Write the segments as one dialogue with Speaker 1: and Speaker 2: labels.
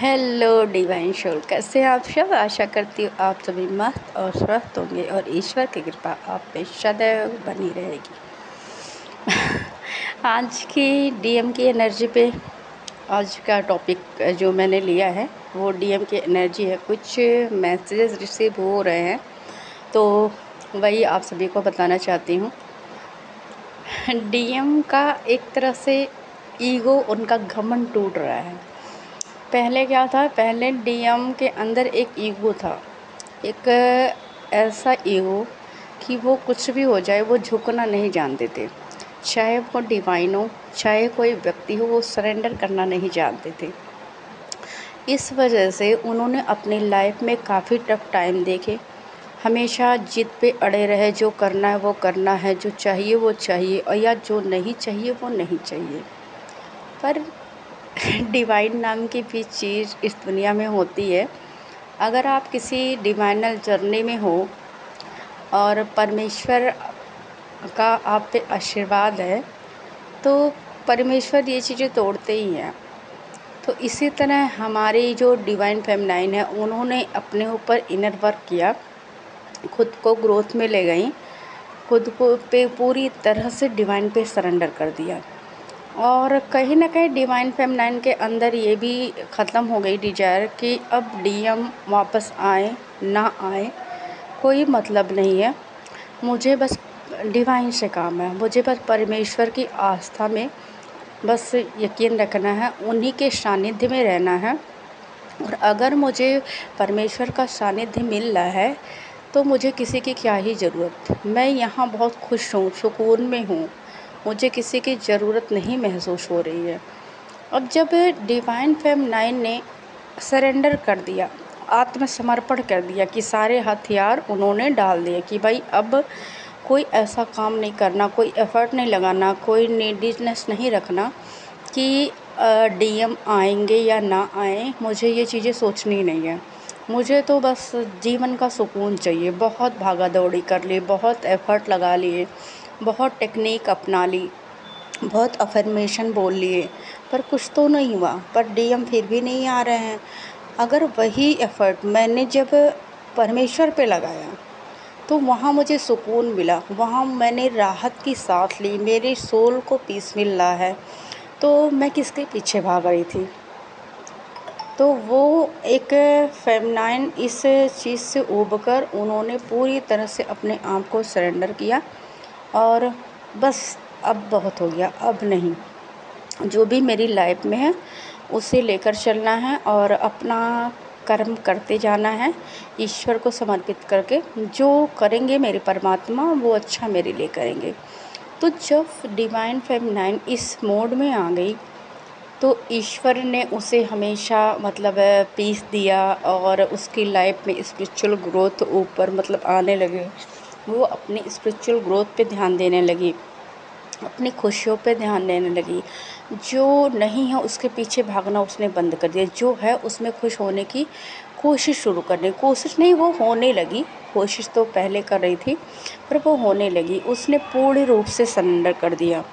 Speaker 1: Hello divine soul, कैसे हैं आप सब। आशा करती हूँ आप सभी मस्त और स्वस्थ होंगे और ईश्वर की कृपा आप पे सदैव बनी रहेगी। आज की डीएम की एनर्जी पे आज का टॉपिक जो मैंने लिया है वो डीएम की एनर्जी है। कुछ मैसेजेस रिसीव हो रहे हैं तो वही आप सभी को बताना चाहती हूँ। डीएम का एक तरह से ईगो, उनका घमंड टूट रहा है। पहले क्या था, पहले डीएम के अंदर एक ईगो था, एक ऐसा ईगो कि वो कुछ भी हो जाए वो झुकना नहीं जानते थे। चाहे वो डिवाइन हो, चाहे कोई व्यक्ति हो, वो सरेंडर करना नहीं जानते थे। इस वजह से उन्होंने अपनी लाइफ में काफ़ी टफ टाइम देखे। हमेशा जिद पे अड़े रहे, जो करना है वो करना है, जो चाहिए वो चाहिए, और या जो नहीं चाहिए वो नहीं चाहिए। पर डिवाइन नाम की भी चीज़ इस दुनिया में होती है। अगर आप किसी डिवाइनल जर्नी में हो और परमेश्वर का आप पे आशीर्वाद है तो परमेश्वर ये चीज़ें तोड़ते ही हैं। तो इसी तरह हमारी जो डिवाइन फेमिनाइन है, उन्होंने अपने ऊपर इनर वर्क किया, खुद को ग्रोथ में ले गई, खुद को पे पूरी तरह से डिवाइन पे सरेंडर कर दिया। और कहीं ना कहीं डिवाइन फेमिनाइन के अंदर ये भी ख़त्म हो गई डिजायर कि अब डीएम वापस आए ना आए कोई मतलब नहीं है, मुझे बस डिवाइन से काम है, मुझे बस परमेश्वर की आस्था में बस यकीन रखना है, उन्हीं के सानिध्य में रहना है। और अगर मुझे परमेश्वर का सानिध्य मिल रहा है तो मुझे किसी की क्या ही ज़रूरत। मैं यहाँ बहुत खुश हूँ, सुकून में हूँ, मुझे किसी की ज़रूरत नहीं महसूस हो रही है। अब जब डिवाइन फेमिनाइन ने सरेंडर कर दिया, आत्मसमर्पण कर दिया कि सारे हथियार उन्होंने डाल दिए कि भाई अब कोई ऐसा काम नहीं करना, कोई एफर्ट नहीं लगाना, कोई नीडीनेस नहीं रखना कि डीएम आएंगे या ना आए, मुझे ये चीज़ें सोचनी नहीं है। मुझे तो बस जीवन का सुकून चाहिए। बहुत भागा दौड़ी कर ली, बहुत एफर्ट लगा लिए, बहुत टेक्निक अपना ली, बहुत अफर्मेशन बोल लिए, पर कुछ तो नहीं हुआ। पर डीएम फिर भी नहीं आ रहे हैं। अगर वही एफर्ट मैंने जब परमेश्वर पे लगाया तो वहाँ मुझे सुकून मिला, वहाँ मैंने राहत की सांस ली, मेरे सोल को पीस मिल रहा है, तो मैं किसके पीछे भाग रही थी। तो वो एक फेमिनाइन इस चीज़ से उबकर उन्होंने पूरी तरह से अपने आप को सरेंडर किया और बस अब बहुत हो गया, अब नहीं, जो भी मेरी लाइफ में है उसे लेकर चलना है और अपना कर्म करते जाना है, ईश्वर को समर्पित करके। जो करेंगे मेरे परमात्मा वो अच्छा मेरे लिए करेंगे। तो जब डिवाइन फेमिनाइन इस मोड में आ गई तो ईश्वर ने उसे हमेशा पीस दिया और उसकी लाइफ में स्पिरिचुअल ग्रोथ ऊपर आने लगे। वो अपनी स्पिरिचुअल ग्रोथ पे ध्यान देने लगी, अपनी खुशियों पे ध्यान देने लगी। जो नहीं है उसके पीछे भागना उसने बंद कर दिया, जो है उसमें खुश होने की कोशिश शुरू करने, कोशिश नहीं, वो होने लगी। कोशिश तो पहले कर रही थी पर वो होने लगी, उसने पूर्ण रूप से सरेंडर कर दिया।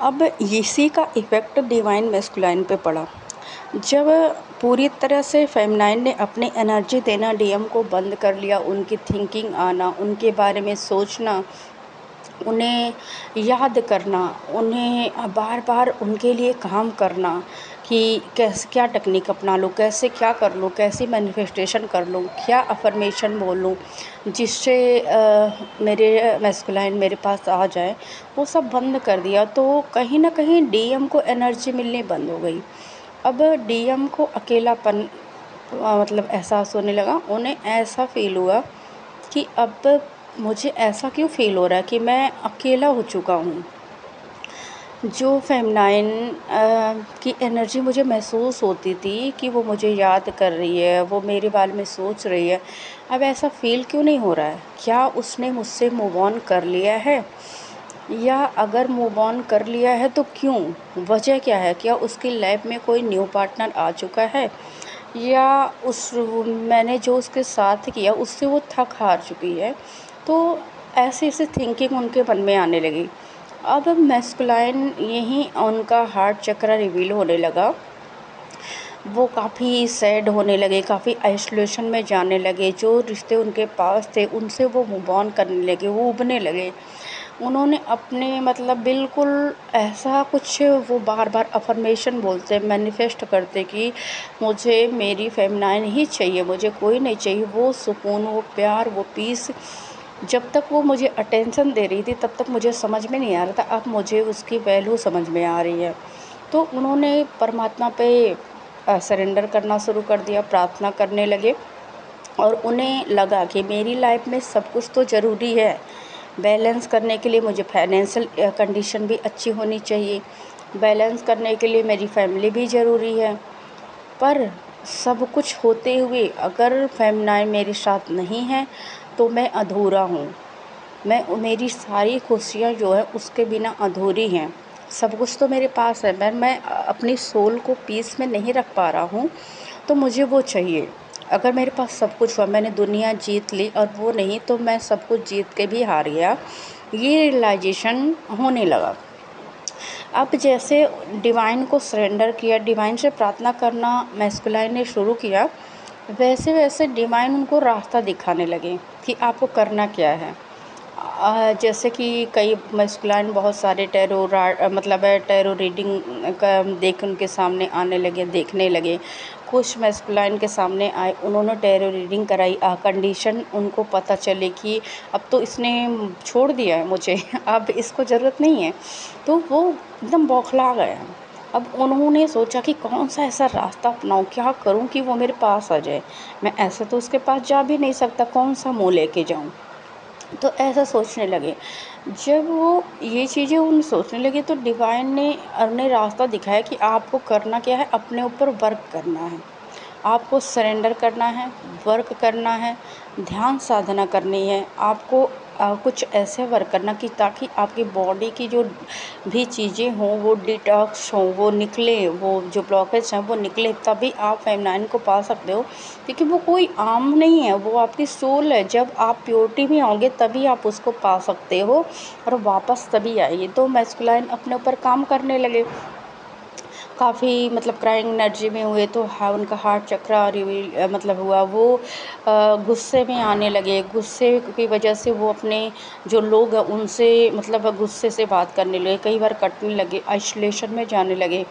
Speaker 1: अब इसी का इफ़ेक्ट डिवाइन मैस्कुलाइन पे पड़ा। जब पूरी तरह से फेमिनाइन ने अपनी एनर्जी देना डीएम को बंद कर लिया, उनकी थिंकिंग आना, उनके बारे में सोचना, उन्हें याद करना, उन्हें बार बार उनके लिए काम करना कि कैसे क्या टेक्निक अपना लूँ, कैसे क्या कर लूँ, कैसे मैनिफेस्टेशन कर लूँ, क्या अफर्मेशन बोल लूँ जिससे मेरे मैस्कुलाइन मेरे पास आ जाए, वो सब बंद कर दिया। तो कहीं ना कहीं डीएम को एनर्जी मिलनी बंद हो गई। अब डीएम को अकेलापन एहसास होने लगा। उन्हें ऐसा फील हुआ कि अब मुझे ऐसा क्यों फ़ील हो रहा है कि मैं अकेला हो चुका हूँ। जो फेमिनाइन की एनर्जी मुझे महसूस होती थी कि वो मुझे याद कर रही है, वो मेरे बारे में सोच रही है, अब ऐसा फ़ील क्यों नहीं हो रहा है। क्या उसने मुझसे मूव ऑन कर लिया है, या अगर मूव ऑन कर लिया है तो क्यों, वजह क्या है। क्या उसकी लाइफ में कोई न्यू पार्टनर आ चुका है, या उस मैंने जो उसके साथ किया उससे वो थक हार चुकी है। तो ऐसे ऐसे थिंकिंग उनके मन में आने लगी। अब मैस्कुलाइन यहीं उनका हार्ट चक्र रिवील होने लगा। वो काफ़ी सैड होने लगे, काफ़ी आइसोलेशन में जाने लगे। जो रिश्ते उनके पास थे उनसे वो मूव ऑन करने लगे, वो उबने लगे। उन्होंने अपने मतलब बिल्कुल ऐसा कुछ वो बार-बार अफ़र्मेशन बोलते, मैनिफेस्ट करते कि मुझे मेरी फ़ेमिनाइन ही चाहिए, मुझे कोई नहीं चाहिए। वो सुकून, वो प्यार, वो पीस जब तक वो मुझे अटेंशन दे रही थी तब तक मुझे समझ में नहीं आ रहा था, अब मुझे उसकी वैल्यू समझ में आ रही है। तो उन्होंने परमात्मा पे सरेंडर करना शुरू कर दिया, प्रार्थना करने लगे और उन्हें लगा कि मेरी लाइफ में सब कुछ तो ज़रूरी है। बैलेंस करने के लिए मुझे फाइनेंशियल कंडीशन भी अच्छी होनी चाहिए, बैलेंस करने के लिए मेरी फैमिली भी ज़रूरी है। पर सब कुछ होते हुए अगर फ़ेमिनाइन मेरे साथ नहीं है तो मैं अधूरा हूँ। मेरी सारी खुशियाँ जो हैं उसके बिना अधूरी हैं। सब कुछ तो मेरे पास है, मैं अपनी सोल को पीस में नहीं रख पा रहा हूँ, तो मुझे वो चाहिए। अगर मेरे पास सब कुछ हुआ, मैंने दुनिया जीत ली और वो नहीं तो मैं सब कुछ जीत के भी हार गया, ये रियलाइज़ेशन होने लगा। अब जैसे डिवाइन को सरेंडर किया, डिवाइन से प्रार्थना करना मैस्कुलाइन ने शुरू किया, वैसे-वैसे डिवाइन उनको रास्ता दिखाने लगे कि आपको करना क्या है। जैसे कि कई मैस्कुलाइन बहुत सारे मतलब टैरो रीडिंग का देख उनके सामने आने लगे, देखने लगे। कुछ मैस्कुलाइन के सामने आए, उन्होंने टैरो रीडिंग कराई, कंडीशन उनको पता चले कि अब तो इसने छोड़ दिया है मुझे अब इसको ज़रूरत नहीं है। तो वो एकदम बौखला गए। अब उन्होंने सोचा कि कौन-सा ऐसा रास्ता अपनाऊँ, क्या करूँ कि वो मेरे पास आ जाए? मैं ऐसे तो उसके पास जा भी नहीं सकता, कौन-सा मुँह लेके जाऊँ? तो ऐसा सोचने लगे। जब वो ये चीज़ें उन सोचने लगे तो डिवाइन ने उन्हें रास्ता दिखाया कि आपको करना क्या है, अपने ऊपर वर्क करना है। आपको सरेंडर करना है, वर्क करना है, ध्यान साधना करनी है। आपको कुछ ऐसे वर्क करना कि ताकि आपकी बॉडी की जो भी चीज़ें हों वो डिटॉक्स हों, वो निकले, वो जो ब्लॉकेज हैं वो निकले, तभी आप फेमिनाइन को पा सकते हो। क्योंकि वो कोई आम नहीं है, वो आपकी सोल है। जब आप प्योरिटी में आओगे तभी आप उसको पा सकते हो और वापस तभी आएगी। तो मैस्कुलाइन अपने ऊपर काम करने लगे। काफ़ी मतलब क्राइंग एनर्जी में हुए तो उनका हार्ट चक्रा मतलब हुआ। वो गुस्से में आने लगे, गुस्से की वजह से वो अपने जो लोग हैं उनसे मतलब गुस्से से बात करने लगे, कई बार कटने लगे, आइसोलेशन में जाने लगे।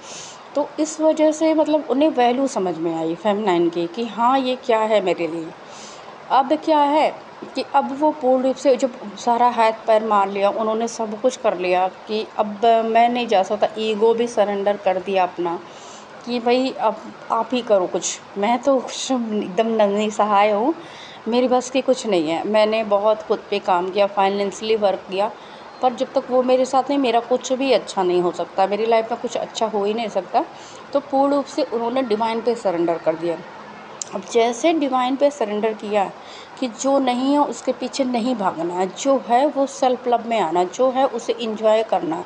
Speaker 1: तो इस वजह से मतलब उन्हें वैल्यू समझ में आई फेमिनाइन की कि हाँ, ये क्या है मेरे लिए। अब क्या है कि अब वो पूर्ण रूप से जब सारा हाथ पैर मार लिया, उन्होंने सब कुछ कर लिया कि अब मैं नहीं जा सकता, ईगो भी सरेंडर कर दिया अपना कि भई अब आप ही करो कुछ, मैं तो कुछ एकदम नन्ही सहाय हूँ, मेरी बस की कुछ नहीं है। मैंने बहुत खुद पे काम किया, फाइनेंशियली वर्क किया, पर जब तक वो मेरे साथ नहीं, मेरा कुछ भी अच्छा नहीं हो सकता, मेरी लाइफ में कुछ अच्छा हो ही नहीं सकता। तो पूर्ण रूप से उन्होंने डिवाइन पे सरेंडर कर दिया। अब जैसे डिवाइन पे सरेंडर किया कि जो नहीं है उसके पीछे नहीं भागना है, जो है वो सेल्फ लव में आना, जो है उसे एंजॉय करना,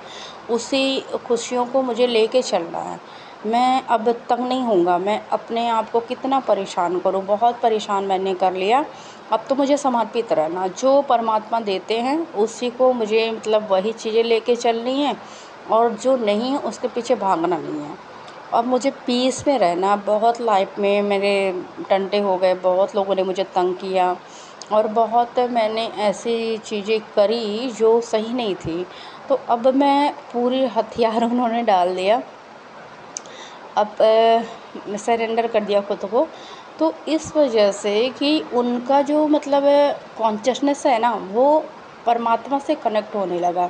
Speaker 1: उसी खुशियों को मुझे लेके चलना है। मैं अब तंग नहीं होऊँगा, मैं अपने आप को कितना परेशान करूँ, बहुत परेशान मैंने कर लिया। अब तो मुझे समर्पित रहना, जो परमात्मा देते हैं उसी को मुझे मतलब वही चीज़ें लेके चलनी है और जो नहीं है उसके पीछे भागना नहीं है। अब मुझे पीस में रहना, बहुत लाइफ में मेरे टंटे हो गए, बहुत लोगों ने मुझे तंग किया और बहुत मैंने ऐसी चीज़ें करी जो सही नहीं थी। तो अब मैं पूरे हथियार उन्होंने डाल दिया, अब सरेंडर कर दिया खुद को। तो इस वजह से कि उनका जो मतलब कॉन्शसनेस है ना, वो परमात्मा से कनेक्ट होने लगा।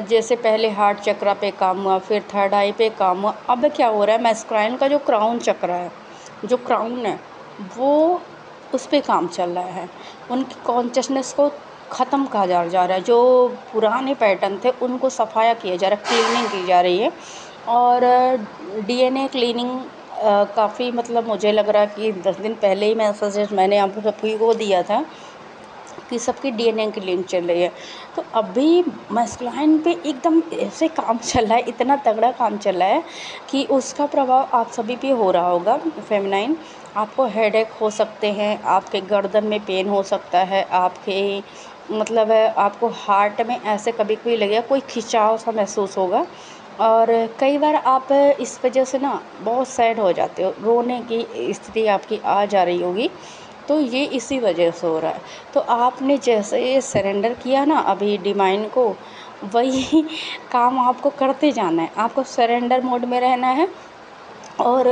Speaker 1: जैसे पहले हार्ट चक्रा पे काम हुआ, फिर थर्ड आई पे काम हुआ, अब क्या हो रहा है मैस्कुलाइन का जो क्राउन चक्र है, जो क्राउन है, वो उस पे काम चल रहा है। उनकी कॉन्शसनेस को ख़त्म कहा जा रहा है, जो पुराने पैटर्न थे उनको सफाया किया जा रहा है, क्लीनिंग की जा रही है। और डीएनए क्लीनिंग काफ़ी मतलब मुझे लग रहा है कि 10 दिन पहले ही मैंने आप सभी को दिया था कि सबकी डीएनए की लिंक चल रही है। तो अभी मैस्कुलाइन पे एकदम ऐसे काम चल रहा है, इतना तगड़ा काम चल रहा है कि उसका प्रभाव आप सभी पे हो रहा होगा। फेमिनाइन, आपको हेडेक हो सकते हैं, आपके गर्दन में पेन हो सकता है, आपके मतलब आपको हार्ट में ऐसे कभी-कभी लगेगा कोई खिंचाव सा महसूस होगा। और कई बार आप इस वजह से ना बहुत सैड हो जाते हो, रोने की स्थिति आपकी आ जा रही होगी, तो ये इसी वजह से हो रहा है। तो आपने जैसे ये सरेंडर किया ना अभी डिवाइन को, वही काम आपको करते जाना है, आपको सरेंडर मोड में रहना है। और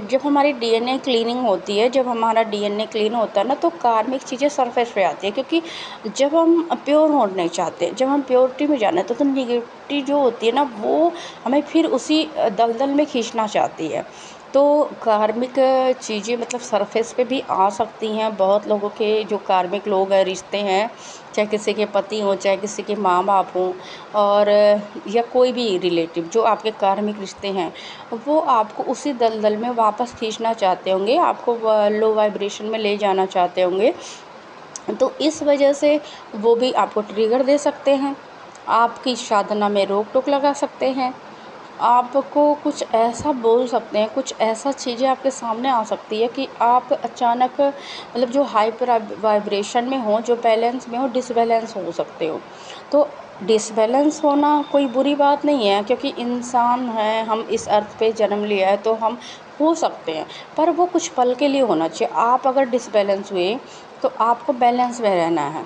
Speaker 1: जब हमारी डीएनए क्लीनिंग होती है, जब हमारा डीएनए क्लीन होता है ना, तो कार्मिक चीज़ें सरफेस पे आती है, क्योंकि जब हम प्योर होना चाहते हैं, जब हम प्योरिटी में जाना है, तो निगेटिविटी जो होती है ना, वो हमें फिर उसी दलदल में खींचना चाहती है। तो कार्मिक चीज़ें मतलब सरफेस पे भी आ सकती हैं। बहुत लोगों के जो कार्मिक लोग हैं, रिश्ते हैं, चाहे किसी के पति हों, चाहे किसी के माँ बाप हों, और या कोई भी रिलेटिव जो आपके कार्मिक रिश्ते हैं, वो आपको उसी दलदल में वापस खींचना चाहते होंगे, आपको लो वाइब्रेशन में ले जाना चाहते होंगे। तो इस वजह से वो भी आपको ट्रिगर दे सकते हैं, आपकी साधना में रोक टोक लगा सकते हैं, आपको कुछ ऐसा बोल सकते हैं, कुछ ऐसा चीज़ें आपके सामने आ सकती है कि आप अचानक मतलब जो हाइपर वाइब्रेशन में हो, जो बैलेंस में हो, डिसबैलेंस हो सकते हो। तो डिसबैलेंस होना कोई बुरी बात नहीं है, क्योंकि इंसान है, हम इस अर्थ पे जन्म लिया है, तो हम हो सकते हैं, पर वो कुछ पल के लिए होना चाहिए। आप अगर डिसबैलेंस हुए तो आपको बैलेंस में रहना है,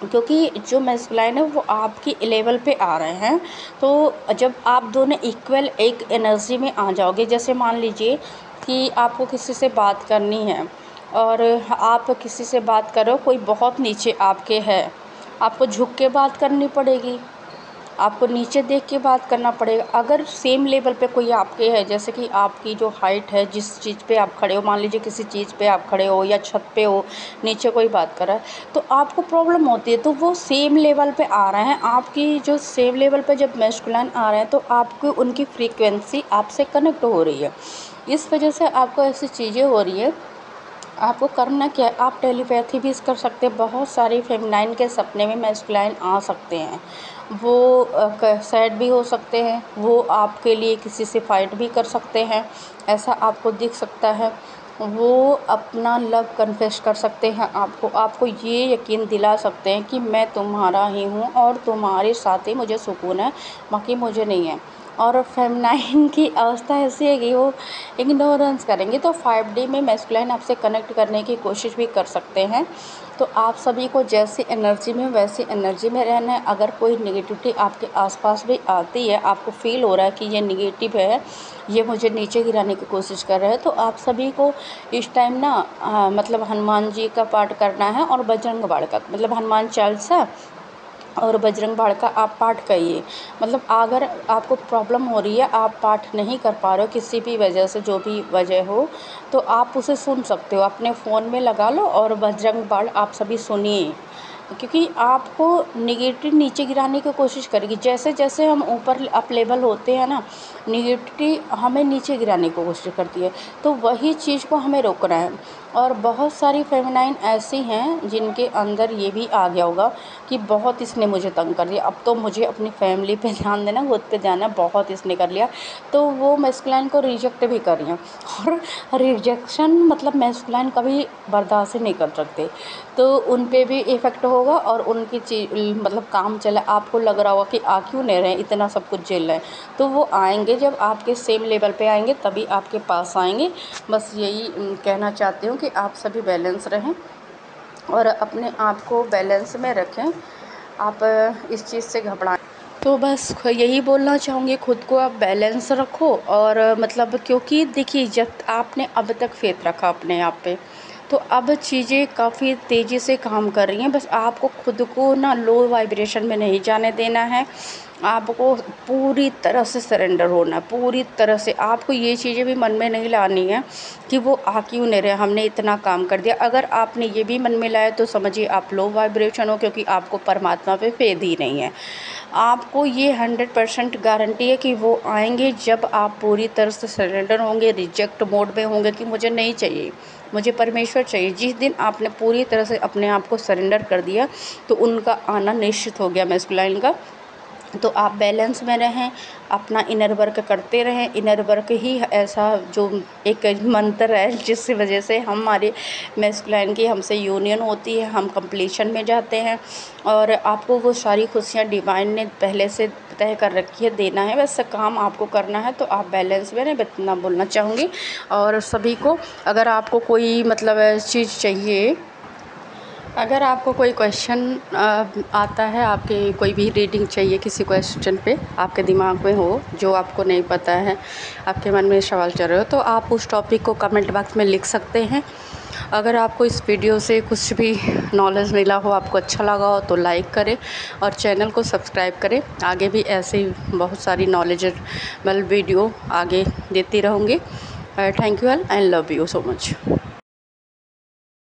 Speaker 1: क्योंकि जो मैस्कुलाइन है वो आपकी लेवल पे आ रहे हैं। तो जब आप दोनों इक्वल एक एनर्जी में आ जाओगे, जैसे मान लीजिए कि आपको किसी से बात करनी है, और आप किसी से बात करो, कोई बहुत नीचे आपके है, आपको झुक के बात करनी पड़ेगी, आपको नीचे देख के बात करना पड़ेगा। अगर सेम लेवल पे कोई आपके है, जैसे कि आपकी जो हाइट है, जिस चीज़ पे आप खड़े हो, मान लीजिए किसी चीज़ पे आप खड़े हो या छत पे हो, नीचे कोई बात कर रहा है, तो आपको प्रॉब्लम होती है। तो वो सेम लेवल पे आ रहे हैं, आपकी जो सेम लेवल पे जब मैस्कुलाइन आ रहे हैं, तो आपको उनकी फ्रीक्वेंसी आपसे कनेक्ट हो रही है, इस वजह से आपको ऐसी चीज़ें हो रही है। आपको करना क्या है, आप टेलीपैथी भी कर सकते हैं। बहुत सारी फेमिनाइन के सपने में मैस्कुलाइन आ सकते हैं, वो सैड भी हो सकते हैं, वो आपके लिए किसी से फाइट भी कर सकते हैं, ऐसा आपको दिख सकता है। वो अपना लव कन्फेस कर सकते हैं आपको, आपको ये यकीन दिला सकते हैं कि मैं तुम्हारा ही हूँ और तुम्हारे साथ ही मुझे सुकून है, बाकी मुझे नहीं है। और फेमिनाइन की अवस्था ऐसी है कि वो इग्नोरेंस करेंगे, तो 5D में मैस्कुलाइन आपसे कनेक्ट करने की कोशिश भी कर सकते हैं। तो आप सभी को जैसी एनर्जी में वैसी एनर्जी में रहना है। अगर कोई नेगेटिविटी आपके आसपास भी आती है, आपको फील हो रहा है कि ये नेगेटिव है, ये मुझे नीचे गिराने की कोशिश कर रहा है, तो आप सभी को इस टाइम ना मतलब हनुमान जी का पाठ करना है, और बजरंग बाण का मतलब हनुमान चालीसा और बजरंग बाण का आप पाठ करिए। मतलब अगर आपको प्रॉब्लम हो रही है, आप पाठ नहीं कर पा रहे हो किसी भी वजह से, जो भी वजह हो, तो आप उसे सुन सकते हो, अपने फ़ोन में लगा लो और बजरंग बाण आप सभी सुनिए, क्योंकि आपको नेगेटिव नीचे गिराने की कोशिश करेगी। जैसे जैसे हम ऊपर अप लेवल होते हैं ना, नेगेटिविटी हमें नीचे गिराने की कोशिश करती है, तो वही चीज़ को हमें रोकना है। और बहुत सारी फेमिनाइन ऐसी हैं जिनके अंदर ये भी आ गया होगा कि बहुत इसने मुझे तंग कर दिया, अब तो मुझे अपनी फैमिली पे ध्यान देना, खुद पे ध्यान है, बहुत इसने कर लिया, तो वो मैस्कुलाइन को रिजेक्ट भी कर रही हैं। और रिजेक्शन मतलब मैस्कुलाइन कभी बर्दाश्त ही नहीं कर सकते, तो उन पे भी इफ़ेक्ट होगा, और उनकी मतलब काम चला, आपको लग रहा होगा कि आ क्यों नहीं रहे, इतना सब कुछ झेल रहे हैं, तो वो आएंगे, जब आपके सेम लेवल पे आएंगे तभी आपके पास आएंगे। बस यही कहना चाहती हूँ कि आप सभी बैलेंस रहें और अपने आप को बैलेंस में रखें, आप इस चीज़ से घबराएं। तो बस यही बोलना चाहूँगी, खुद को आप बैलेंस रखो। और मतलब क्योंकि देखिए, जब आपने अब तक फेथ रखा अपने आप पे, तो अब चीज़ें काफ़ी तेज़ी से काम कर रही हैं। बस आपको खुद को ना लो वाइब्रेशन में नहीं जाने देना है, आपको पूरी तरह से सरेंडर होना है, पूरी तरह से। आपको ये चीज़ें भी मन में नहीं लानी है कि वो आ क्यों नहीं रहे, हमने इतना काम कर दिया। अगर आपने ये भी मन में लाया तो समझिए आप लो वाइब्रेशन हो, क्योंकि आपको परमात्मा पे फेथ ही नहीं है। आपको ये 100% गारंटी है कि वो आएंगे जब आप पूरी तरह से सरेंडर होंगे, रिजेक्ट मोड में होंगे कि मुझे नहीं चाहिए, मुझे परमेश्वर चाहिए। जिस दिन आपने पूरी तरह से अपने आप को सरेंडर कर दिया, तो उनका आना निश्चित हो गया मैस्कुलाइन का। तो आप बैलेंस में रहें, अपना इनर वर्क करते रहें। इनर वर्क ही ऐसा जो एक मंत्र है जिसकी वजह से हमारे मैस्कुलाइन की हमसे यूनियन होती है, हम कंप्लीशन में जाते हैं और आपको वो सारी खुशियाँ डिवाइन ने पहले से तय कर रखी है, देना है, बस काम आपको करना है। तो आप बैलेंस में रहें, मैं इतना बोलना चाहूँगी। और सभी को अगर आपको कोई मतलब चीज़ चाहिए, अगर आपको कोई क्वेश्चन आता है, आपके कोई भी रीडिंग चाहिए किसी क्वेश्चन पे आपके दिमाग में हो जो आपको नहीं पता है, आपके मन में सवाल चल रहे हो, तो आप उस टॉपिक को कमेंट बॉक्स में लिख सकते हैं। अगर आपको इस वीडियो से कुछ भी नॉलेज मिला हो, आपको अच्छा लगा हो तो लाइक करें और चैनल को सब्सक्राइब करें। आगे भी ऐसे ही बहुत सारी नॉलेजेबल वीडियो आगे देती रहूँगी। Thank you all and love you so much.